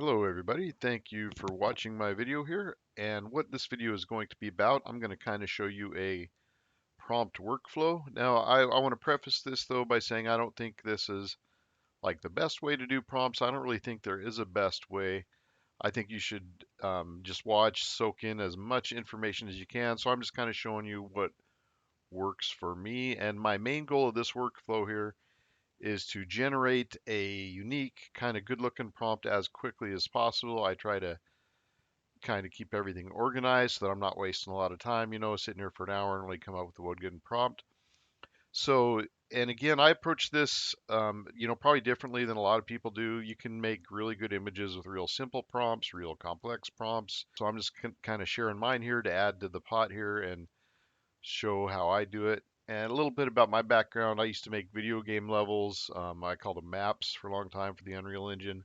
Hello everybody, thank you for watching my video here. And what this video is going to be about, I'm going to kind of show you a prompt workflow. Now, I want to preface this though by saying I don't think this is like the best way to do prompts. I don't really think there is a best way. I think you should just watch, soak in as much information as you can. So I'm just kind of showing you what works for me. And my main goal of this workflow here is to generate a unique, kind of good looking prompt as quickly as possible. I try to kind of keep everything organized so that I'm not wasting a lot of time, sitting here for an hour and only come up with one good prompt. So, and again, I approach this, probably differently than a lot of people do. You can make really good images with real simple prompts, real complex prompts. So I'm just kind of sharing mine here to add to the pot here and show how I do it. And a little bit about my background. I used to make video game levels. I called them maps for a long time for the Unreal Engine.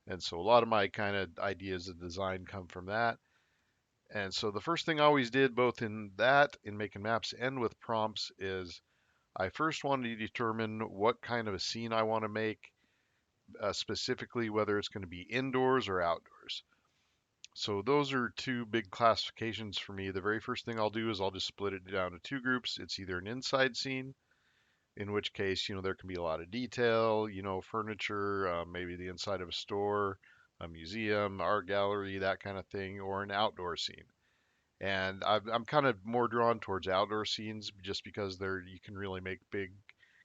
And so a lot of my kind of ideas of design come from that. And so the first thing I always did, both in that, in making maps and with prompts, is I first wanted to determine what kind of a scene I want to make, specifically whether it's going to be indoors or outdoors. So those are two big classifications for me. The very first thing I'll do is I'll just split it down to two groups. It's either an inside scene, in which case, there can be a lot of detail, furniture, maybe the inside of a store, a museum, art gallery, that kind of thing, or an outdoor scene. And I'm kind of more drawn towards outdoor scenes just because there you can really make big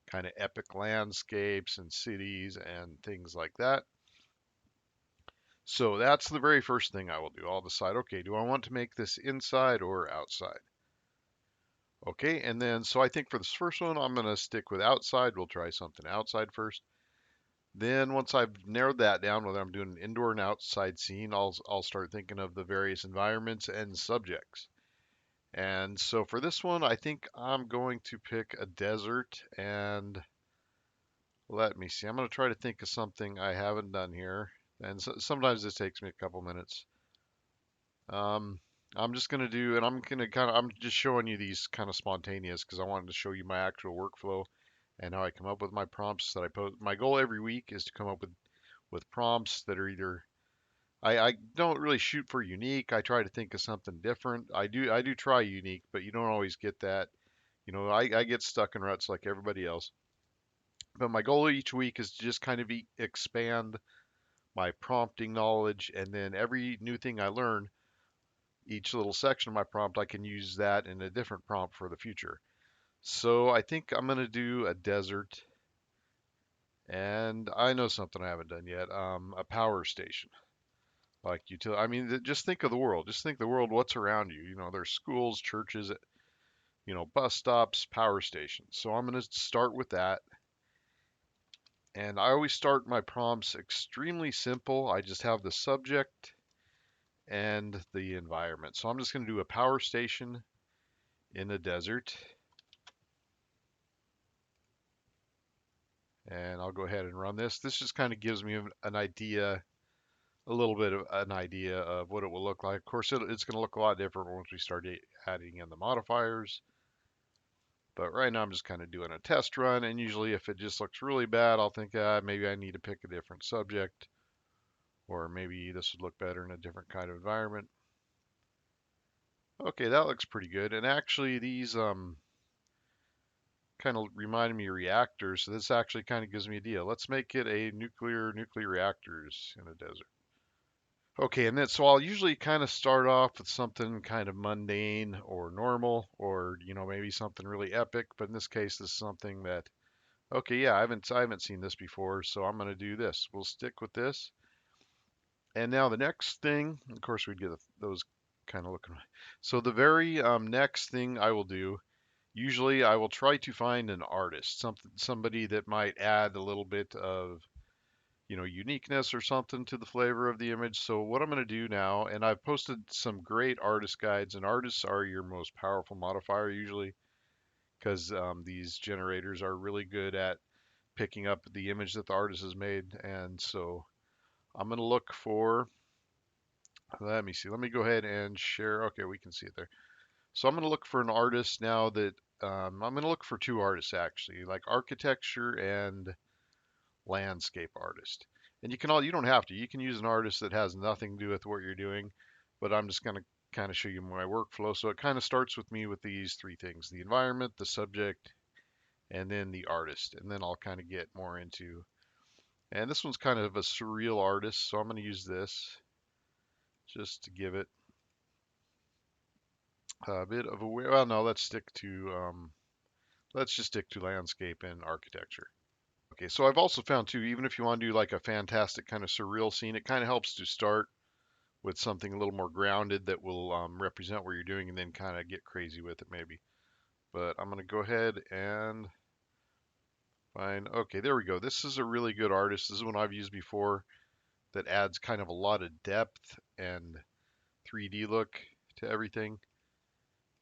kind of epic landscapes and cities and things like that. So that's the very first thing I will do. I'll decide, okay, do I want to make this inside or outside? Okay, and then so I think for this first one, I'm going to stick with outside. We'll try something outside first. Then once I've narrowed that down, whether I'm doing an indoor and outside scene, I'll start thinking of the various environments and subjects. And so for this one, I think I'm going to pick a desert and let me see. I'm going to try to think of something I haven't done here. And sometimes this takes me a couple minutes. Um, I'm just going to do, and I'm going to I'm just showing you these kind of spontaneous because I wanted to show you my actual workflow and how I come up with my prompts that I post. My goal every week is to come up with prompts that are either I don't really shoot for unique. I try to think of something different. I do try unique, but you don't always get that. I get stuck in ruts like everybody else. But my goal each week is to just kind of expand my prompting knowledge, and then every new thing I learn, each little section of my prompt, I can use that in a different prompt for the future. So I think I'm gonna do a desert, and I know something I haven't done yet. A power station. Like utility. I mean, just think of the world. Just think the world. What's around you? There's schools, churches, bus stops, power stations. So I'm going to start with that. And I always start my prompts extremely simple. I just have the subject and the environment. So I'm just going to do a power station in the desert. And I'll go ahead and run this. This just kind of gives me an idea, a little bit of an idea of what it will look like. Of course, it's going to look a lot different once we start adding in the modifiers. But right now I'm just kind of doing a test run, and usually if it just looks really bad, I'll think maybe I need to pick a different subject, or maybe this would look better in a different kind of environment. Okay, that looks pretty good. And actually these kind of remind me of reactors, so this actually kind of gives me a idea. Let's make it a nuclear reactors in a desert. Okay, and then so I'll usually kind of start off with something kind of mundane or normal, or maybe something really epic. But in this case, this is something that okay, yeah, I haven't seen this before, so I'm gonna do this. We'll stick with this. And now the next thing, of course, we'd get those kind of looking. So the very next thing I will do, usually I will try to find an artist, somebody that might add a little bit of uniqueness or something to the flavor of the image. So what I'm gonna do now, and I've posted some great artist guides, and artists are your most powerful modifier usually, because these generators are really good at picking up the image that the artist has made. And so I'm going to look for, let me see, let me go ahead and share. Okay, we can see it there. So I'm going to look for an artist now that I'm going to look for two artists actually, like architecture and landscape artist. And you don't have to. You can use an artist that has nothing to do with what you're doing, but I'm just going to kind of show you my workflow. So it kind of starts with me with these three things: the environment, the subject, and then the artist. And then I'll kind of get more into, and this one's kind of a surreal artist, so I'm going to use this just to give it a bit of a, well, no, let's just stick to landscape and architecture. Okay, so I've also found too, even if you want to do like a fantastic kind of surreal scene, it kind of helps to start with something a little more grounded that will represent what you're doing and then kind of get crazy with it maybe. But I'm going to go ahead and find, okay, there we go. This is a really good artist. This is one I've used before that adds kind of a lot of depth and 3D look to everything.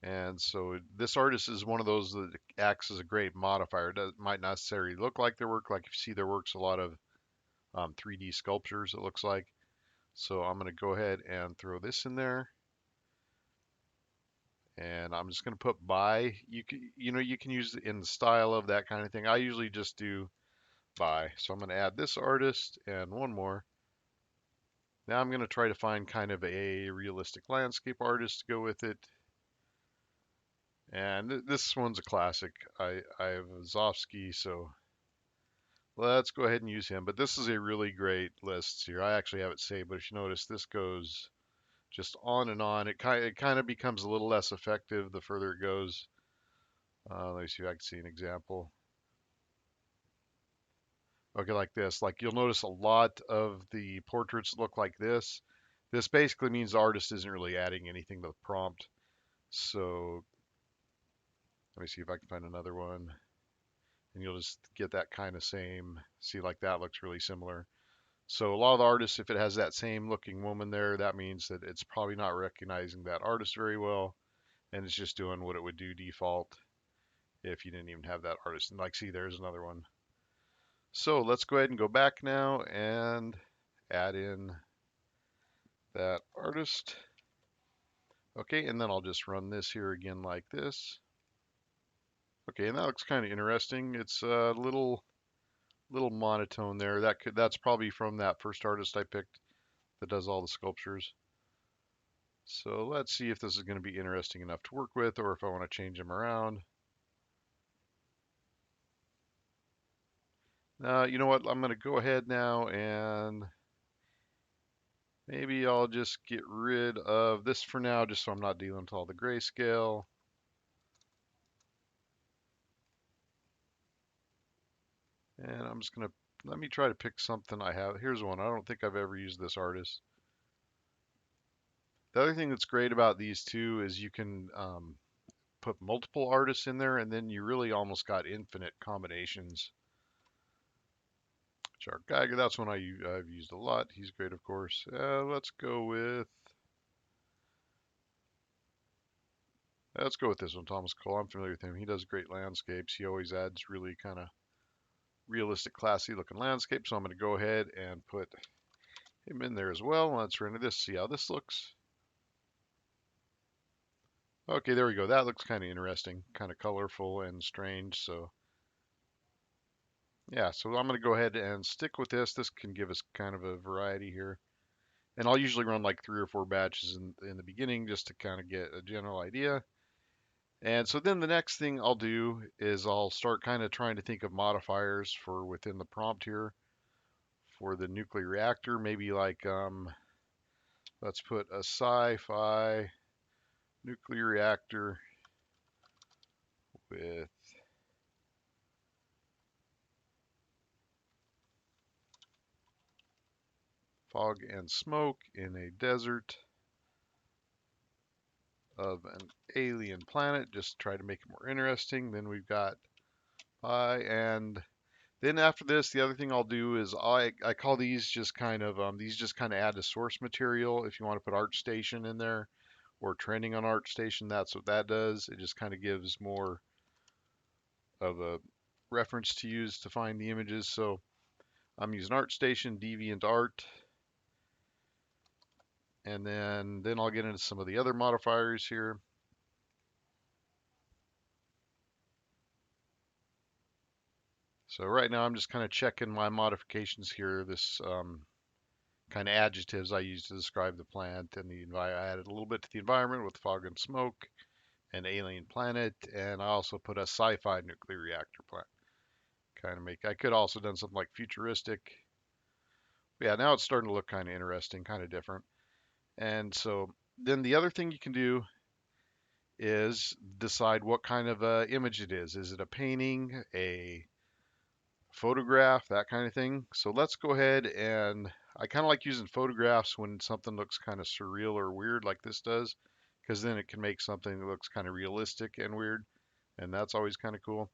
And so this artist is one of those that acts as a great modifier. It might not necessarily look like their work, like if you see their works, a lot of 3D sculptures, it looks like. So I'm going to go ahead and throw this in there. And I'm just going to put by. You can use it in the style of that kind of thing. I usually just do by. So I'm going to add this artist and one more. Now I'm going to try to find kind of a realistic landscape artist to go with it. And this one's a classic. I have Zofsky, so let's go ahead and use him. But this is a really great list here. I actually have it saved, but if you notice, this goes just on and on. It kind of becomes a little less effective the further it goes. Let me see if I can see an example. Okay, like this. Like you'll notice a lot of the portraits look like this. This basically means the artist isn't really adding anything to the prompt. So let me see if I can find another one. And you'll just get that kind of same, see like that looks really similar. So a lot of the artists, if it has that same looking woman there, that means that it's probably not recognizing that artist very well. And it's just doing what it would do default if you didn't even have that artist. And like, see, there's another one. So let's go ahead and go back now and add in that artist. Okay, and then I'll just run this here again like this. Okay, and that looks kind of interesting. It's a little monotone there. That's probably from that first artist I picked that does all the sculptures. So let's see if this is going to be interesting enough to work with or if I want to change them around. You know what? I'm going to go ahead now and maybe I'll just get rid of this for now just so I'm not dealing with all the grayscale. And I'm just going to, let me try to pick something I have. Here's one. I don't think I've ever used this artist. The other thing that's great about these two is you can put multiple artists in there and then you really almost got infinite combinations. Shark Geiger, that's one I've used a lot. He's great, of course. Let's go with this one, Thomas Cole. I'm familiar with him. He does great landscapes. He always adds really kind of realistic, classy looking landscapes. So I'm going to go ahead and put him in there as well. Let's render this, see how this looks. Okay, there we go. That looks kind of interesting, kind of colorful and strange. So yeah, so I'm going to go ahead and stick with this. This can give us kind of a variety here. And I'll usually run like 3 or 4 batches in the beginning just to kind of get a general idea. And so then the next thing I'll do is I'll start kind of trying to think of modifiers for within the prompt here for the nuclear reactor. Maybe like, let's put a sci-fi nuclear reactor with fog and smoke in a desert of an alien planet. Just try to make it more interesting. Then we've got and then after this, the other thing I'll do is I call these just kind of add to source material. If you want to put ArtStation in there or trending on ArtStation, that's what that does. It just kind of gives more of a reference to use to find the images. So I'm using ArtStation, DeviantArt, and then I'll get into some of the other modifiers here. So right now I'm just kind of checking my modifications here. This kind of adjectives I use to describe the plant and the I added a little bit to the environment with fog and smoke, an alien planet, and I also put a sci-fi nuclear reactor plant. Kind of make. I could also done something like futuristic. But yeah, now it's starting to look kind of interesting, kind of different. And so then the other thing you can do is decide what kind of image it is. Is it a painting, a photograph, that kind of thing? So let's go ahead and I kind of like using photographs when something looks kind of surreal or weird like this does, because then it can make something that looks kind of realistic and weird, and that's always kind of cool.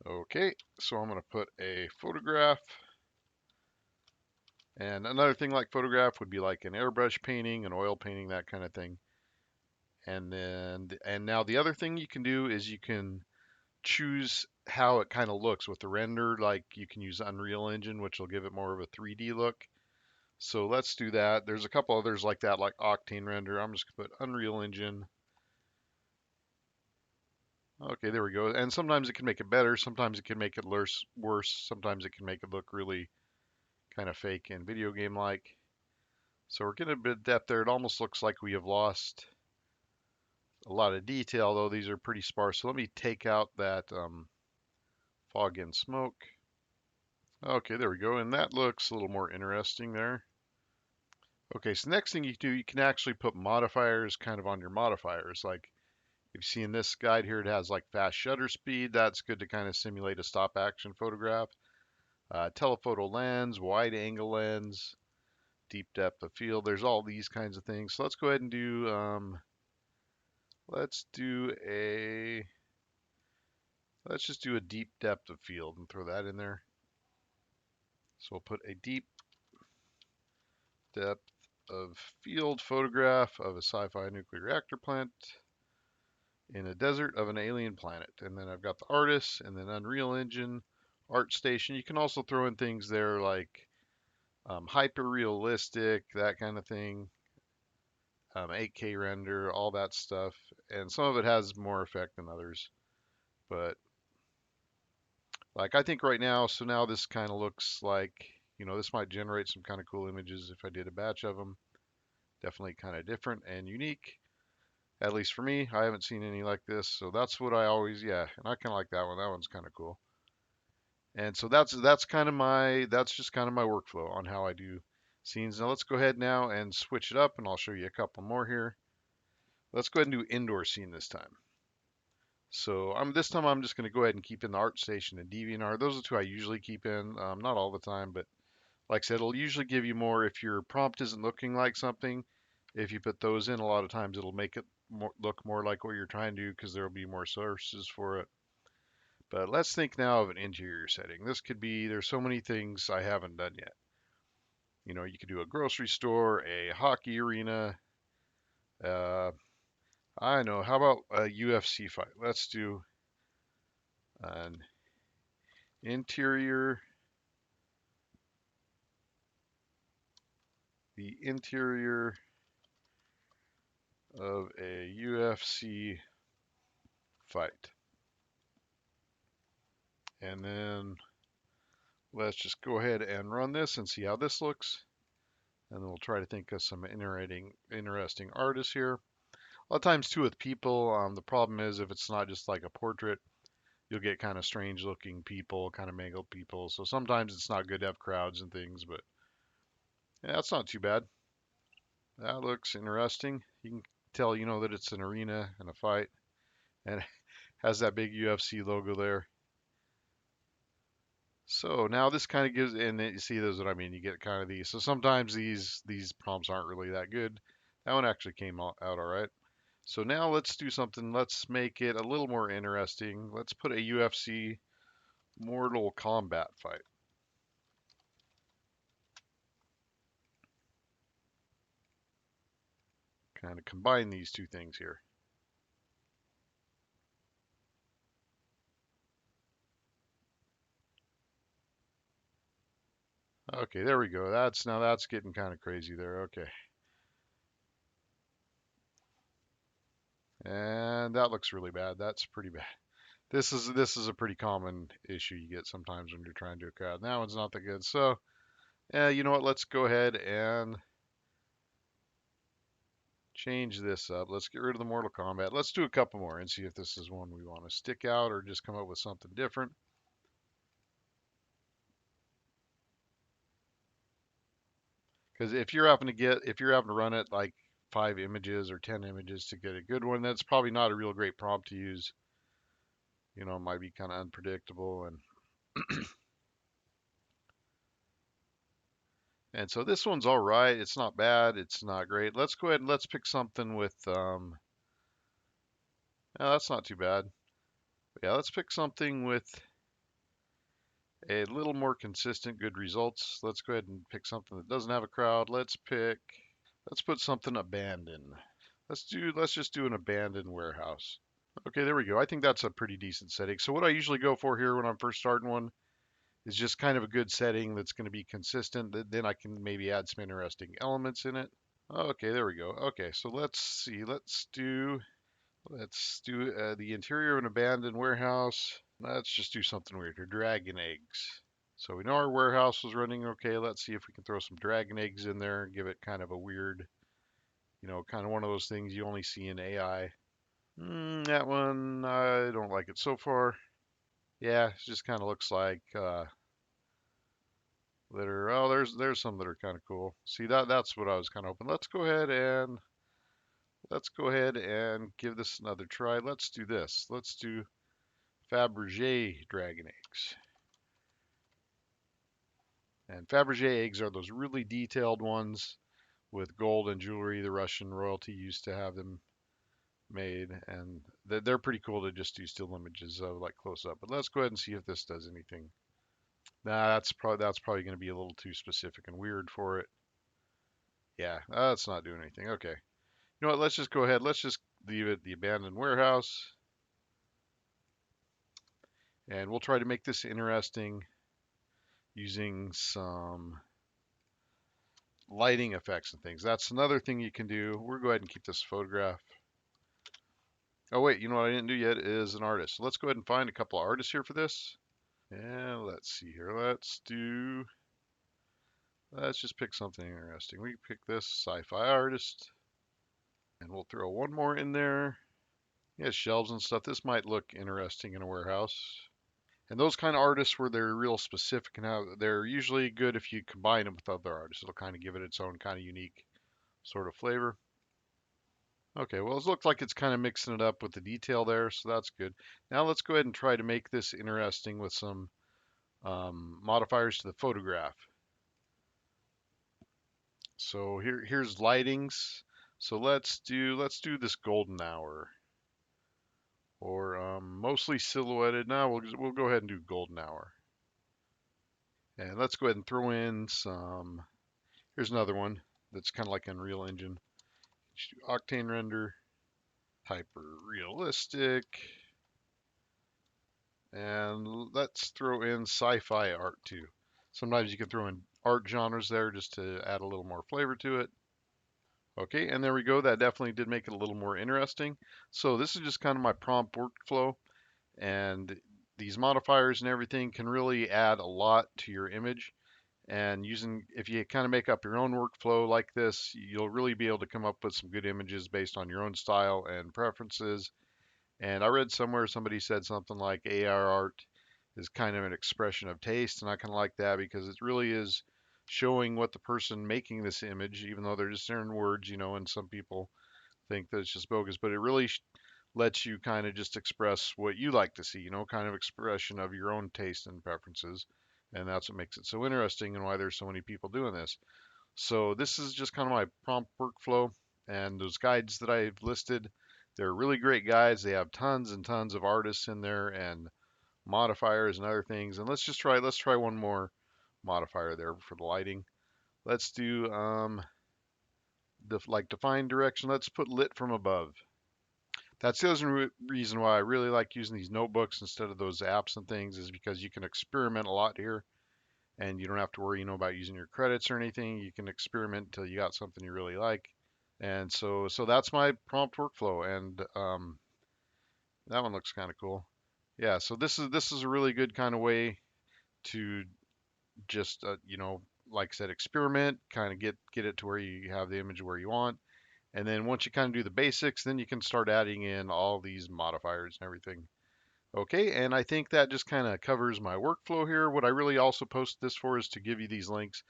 Okay, so I'm going to put a photograph. And another thing like photograph would be like an airbrush painting, an oil painting, that kind of thing. And now the other thing you can do is you can choose how it kind of looks with the render. Like you can use Unreal Engine, which will give it more of a 3D look. So let's do that. There's a couple others like that, like Octane Render. I'm just gonna put Unreal Engine. Okay, there we go. And sometimes it can make it better. Sometimes it can make it worse. Sometimes it can make it look really kind of fake and video game like. So we're getting a bit of depth there. It almost looks like we have lost a lot of detail, though these are pretty sparse. So let me take out that fog and smoke. Okay, there we go. And that looks a little more interesting there. Okay, so next thing you do, you can actually put modifiers kind of on your modifiers. Like if you see in this guide here, it has like fast shutter speed. That's good to kind of simulate a stop action photograph. Telephoto lens, wide angle lens, deep depth of field. There's all these kinds of things. So let's go ahead and do, let's do a, let's just do a deep depth of field and throw that in there. So we'll put a deep depth of field photograph of a sci-fi nuclear reactor plant in a desert of an alien planet. And then I've got the artist and then Unreal Engine, Art Station. You can also throw in things there like hyper realistic, that kind of thing, 8K render, all that stuff. And some of it has more effect than others. But like I think right now, so now this kind of looks like, this might generate some kind of cool images if I did a batch of them. Definitely kind of different and unique. At least for me, I haven't seen any like this. So that's what I always, yeah, and I kind of like that one. That one's kind of cool. And so that's just kind of my workflow on how I do scenes. Now let's go ahead now and switch it up and I'll show you a couple more here. Let's go ahead and do indoor scene this time. So this time I'm just going to go ahead and keep in the art station and DeviantArt. Those are the two I usually keep in, not all the time, but like I said, it'll usually give you more if your prompt isn't looking like something. If you put those in, a lot of times it'll make it look more like what you're trying to do because there'll be more sources for it. But let's think now of an interior setting. This could be, there's so many things I haven't done yet. You could do a grocery store, a hockey arena. Uh, I know, how about a UFC fight? Let's do an interior, the interior of a UFC fight. And then let's just go ahead and run this and see how this looks. And then we'll try to think of some interesting artists here. A lot of times too with people, the problem is if it's not just like a portrait, you'll get kind of strange looking people, kind of mangled people. So sometimes it's not good to have crowds and things, but yeah, that's not too bad. That looks interesting. You can tell, that it's an arena and a fight, and it has that big UFC logo there. So now this kind of gives, and you see those what I mean. You get kind of these. So sometimes these prompts aren't really that good. That one actually came out all right. So now let's do something. Let's make it a little more interesting. Let's put a UFC Mortal Kombat fight. Kind of combine these two things here. Okay, there we go. That's getting kind of crazy there. Okay. And that looks really bad. That's pretty bad. This is a pretty common issue you get sometimes when you're trying to do a crowd. That one's not that good. So, you know what? Let's go ahead and change this up. Let's get rid of the Mortal Kombat. Let's do a couple more and see if this is one we want to stick out or just come up with something different. Because if you're having to run it like 5 images or 10 images to get a good one, that's probably not a real great prompt to use. It might be kind of unpredictable and so this one's all right. It's not bad. It's not great. Let's go ahead and let's pick something with no, that's not too bad. Yeah, let's pick something with a little more consistent good results. Let's go ahead and pick something that doesn't have a crowd. Let's put something abandoned. Let's just do an abandoned warehouse. Okay, there we go. I think that's a pretty decent setting. So what I usually go for here when I'm first starting one is just kind of a good setting that's going to be consistent. Then I can maybe add some interesting elements in it. Okay, there we go. Okay, so let's see. Let's do the interior of an abandoned warehouse. Let's just do something weird here. Dragon eggs. So we know our warehouse was running okay. Let's see if we can throw some dragon eggs in there and give it kind of a weird, kind of one of those things you only see in AI. That one, I don't like it so far. Yeah, it just kind of looks like there's some that are kind of cool. See that's what I was kind of hoping. Let's go ahead and give this another try. Let's do this. Let's do Fabergé dragon eggs. And Fabergé eggs are those really detailed ones with gold and jewelry. The Russian royalty used to have them made, and they're pretty cool to just do still images of like close up. But let's go ahead and see if this does anything. Nah, that's probably going to be a little too specific and weird for it. Yeah, that's not doing anything. Okay. You know what? Let's just go ahead. Let's just leave it the abandoned warehouse, and we'll try to make this interesting using some lighting effects and things. That's another thing you can do. We'll go ahead and keep this photograph. Oh wait, you know what I didn't do yet is an artist. So let's go ahead and find a couple of artists here for this. And let's see here. Let's just pick something interesting. We can pick this sci-fi artist, and we'll throw one more in there. Yeah, shelves and stuff. This might look interesting in a warehouse. And those kind of artists where they're real specific and how they're usually good if you combine them with other artists. It'll kind of give it its own kind of unique sort of flavor. Okay, well, it looks like it's kind of mixing it up with the detail there, so that's good. Now let's go ahead and try to make this interesting with some modifiers to the photograph. So here's lightings. So let's do this golden hour or mostly silhouetted. Now we'll go ahead and do golden hour. And let's go ahead and throw in some. Here's another one that's kind of like Unreal Engine. Just do Octane render, hyper realistic, and let's throw in sci-fi art too. Sometimes you can throw in art genres there just to add a little more flavor to it. Okay, and there we go. That definitely did make it a little more interesting. So this is just kind of my prompt workflow, and these modifiers and everything can really add a lot to your image. And if you kind of make up your own workflow like this, you'll really be able to come up with some good images based on your own style and preferences. And I read somewhere somebody said something like AR art is kind of an expression of taste, and I kind of like that because it really is showing what the person making this image, even though they're just certain words, and some people think that it's just bogus, but it really lets you kind of just express what you like to see, kind of expression of your own taste and preferences. And that's what makes it so interesting and why there's so many people doing this. So this is just kind of my prompt workflow, and those guides that I've listed, they're really great guides. They have tons and tons of artists in there and modifiers and other things. And let's try one more modifier there for the lighting. Let's do like define direction. Let's put lit from above. That's the other reason why I really like using these notebooks instead of those apps and things is because you can experiment a lot here and you don't have to worry, about using your credits or anything. You can experiment until you got something you really like. And so that's my prompt workflow, and that one looks kind of cool. Yeah, so this is a really good kind of way to just like I said, experiment, kind of get it to where you have the image where you want. And then once you kind of do the basics, then you can start adding in all these modifiers and everything. Okay, and I think that just kind of covers my workflow here. What I really also post this for is to give you these links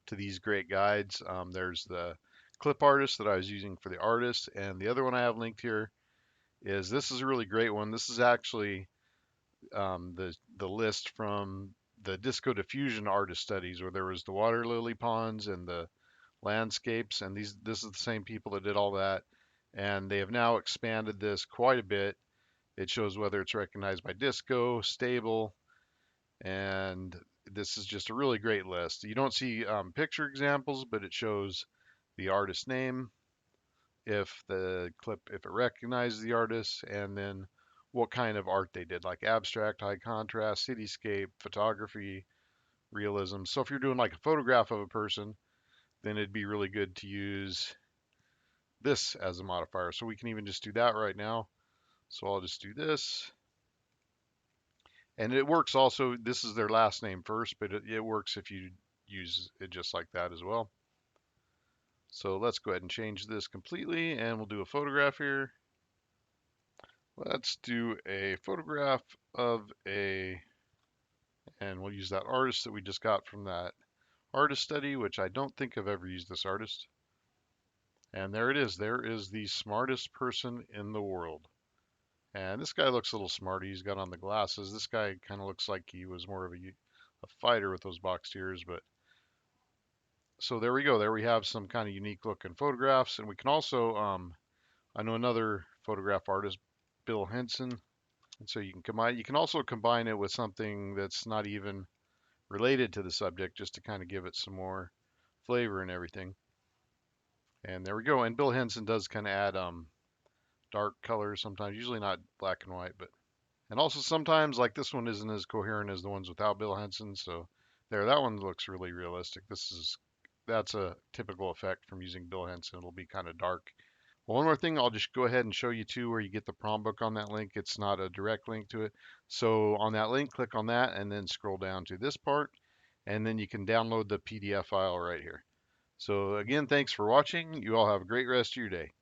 to these great guides. There's the clip artist that I was using for the artist, and the other one I have linked here is this is a really great one. This is actually the list from the disco diffusion artist studies where there was the water lily ponds and the landscapes, and this is the same people that did all that, and they have now expanded this quite a bit. It shows whether it's recognized by disco, stable, and this is just a really great list. You don't see picture examples, but it shows the artist name, if it recognizes the artist, and then what kind of art they did, like abstract, high contrast, cityscape, photography, realism. So if you're doing like a photograph of a person, then it'd be really good to use this as a modifier. So we can even just do that right now. So I'll just do this. And it works also, this is their last name first, but it works if you use it just like that as well. So let's go ahead and change this completely, and we'll do a photograph here. Let's do a photograph of and we'll use that artist that we just got from that artist study, which I don't think I've ever used this artist. And there it is. There is the smartest person in the world. And this guy looks a little smarty. He's got on the glasses. This guy kind of looks like he was more of a fighter with those boxed ears. But so there we go. There we have some kind of unique looking photographs. And we can also, I know another photograph artist, Bill Henson. And so you can also combine it with something that's not even related to the subject just to kind of give it some more flavor and everything. And there we go. And Bill Henson does kind of add dark colors sometimes, usually not black and white, but and also sometimes like this one isn't as coherent as the ones without Bill Henson. So there, that one looks really realistic. That's a typical effect from using Bill Henson. It'll be kind of dark. Well, one more thing, I'll just go ahead and show you too where you get the prompt book on that link. It's not a direct link to it. So on that link, click on that and then scroll down to this part, and then you can download the PDF file right here. So again, thanks for watching. You all have a great rest of your day.